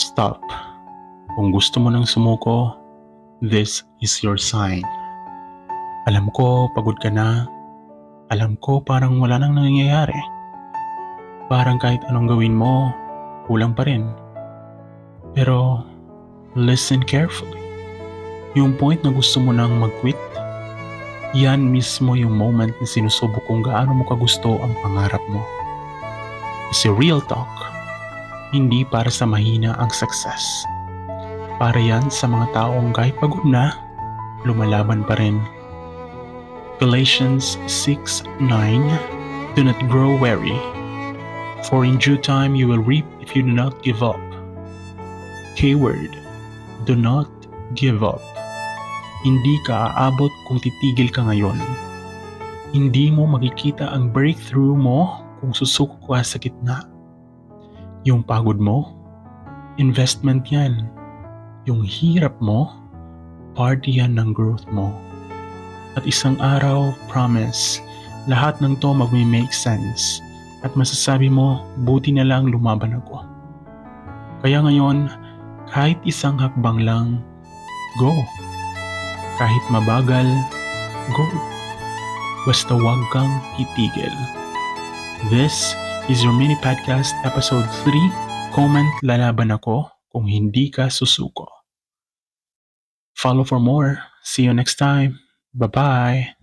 Stop. Kung gusto mo nang sumuko, this is your sign. Alam ko pagod ka na. Alam ko parang wala nang nangyayari. Parang kahit anong gawin mo, kulang pa rin. Pero listen carefully. Yung point na gusto mo nang mag-quit, yan mismo yung moment na sinusubok kung gaano mo kagusto ang pangarap mo. Kasi real talk, hindi para sa mahina ang success. Para yan sa mga taong kahit pagod na, lumalaban pa rin. Galatians 6:9. Do not grow weary, for in due time you will reap if you do not give up. Keyword, do not give up. Hindi ka aabot kung titigil ka ngayon. Hindi mo makikita ang breakthrough mo kung susuko ka sa gitna. Yung pagod mo, investment yan. Yung hirap mo, party yan ng growth mo. At isang araw, promise, lahat ng to magme-make sense. At masasabi mo, buti na lang lumaban ako. Kaya ngayon, kahit isang hakbang lang, go. Kahit mabagal, go. Basta huwag kang titigil. This is your mini podcast episode 3. Comment, lalaban ako kung hindi ka susuko. Follow for more. See you next time. Bye-bye.